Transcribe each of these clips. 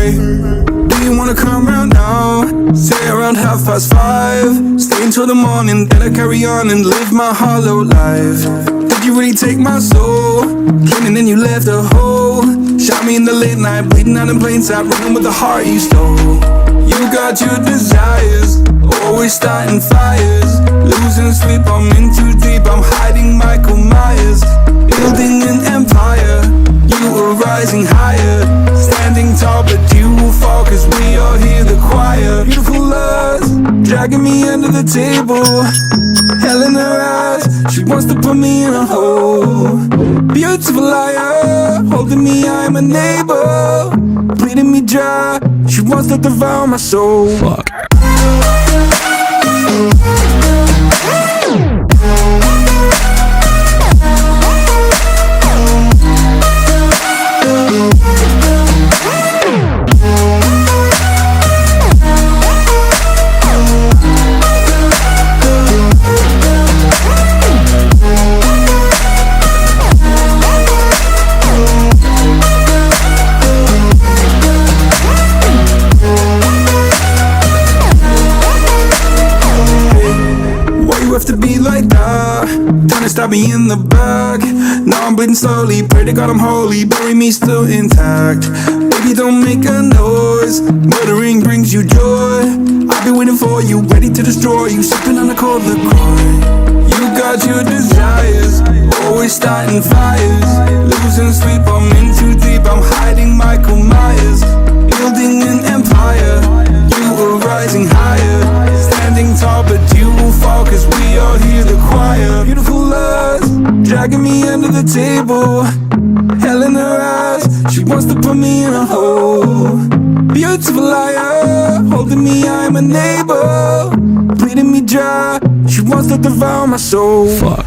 Hey, do you wanna come round now? Say around 5:30. Stay until the morning, then I carry on and live my hollow life. Did you really take my soul? Clean and then you left a hole. Shot me in the late night, bleeding out in plain sight, running with the heart you stole. You got your desires, always starting fires. Losing sleep, I'm in too deep, I'm hiding Michael Myers. Building an empire, you were rising higher. Standing tall, but you will fall, cause we all hear the choir. Beautiful lust, dragging me under the table. Hell in her eyes, she wants to put me in a hole. Beautiful liar, holding me, I'm a neighbor. Bleeding me dry, she wants to devour my soul. Fuck. Have to be like that, trying to stab me in the back. Now I'm bleeding slowly, pray to God I'm holy, bury me still intact. Baby, don't make a noise, murdering brings you joy. I'll be waiting for you, ready to destroy you, sipping on the cold LaCroix. You got your desires, always starting fires. Losing sleep, I'm in too deep, I'm hiding Michael Myers. Building an empire, you were rising higher. Standing tall, but you will fall, cause we all hear the choir. Beautiful lust, dragging me under the table. Hell in her eyes, she wants to put me in a hole. Beautiful liar, holding me, I'm a neighbor. Bleeding me dry, she wants to devour my soul. Fuck.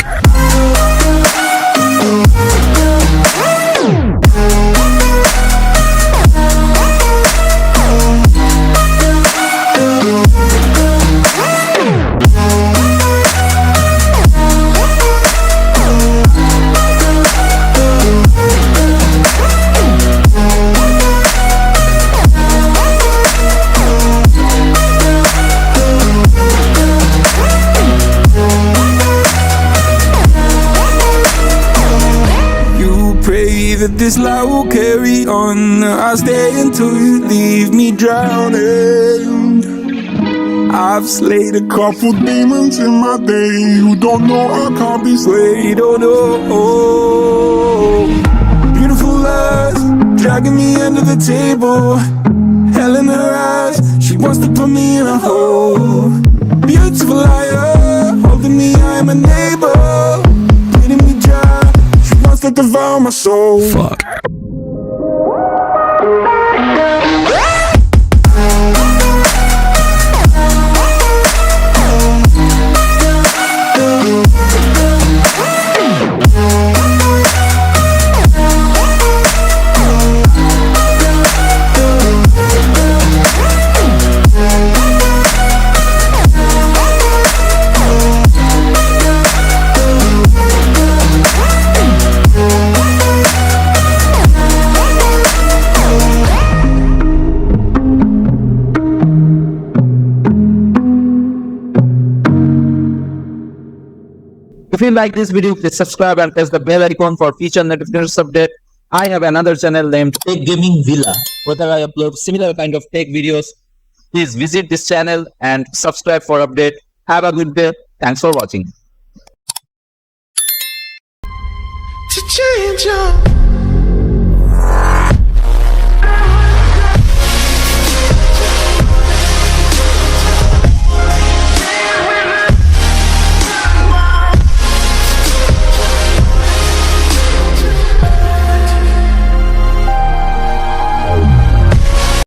That this life will carry on. I'll stay until you leave me drowning. I've slayed a couple demons in my day who don't know I can't be slayed. Oh no. Beautiful lust, dragging me under the table. Hell in her eyes, she wants to put me in a hole. Beautiful liar, holding me, I'm a neighbor. Bleeding me dry, to devour my soul. Fuck. If you like this video, please subscribe and press the bell icon for future notifications update. I have another channel named Tech Gaming Villa, where I upload similar kind of tech videos. Please visit this channel and subscribe for update. Have a good day. Thanks for watching. To change up.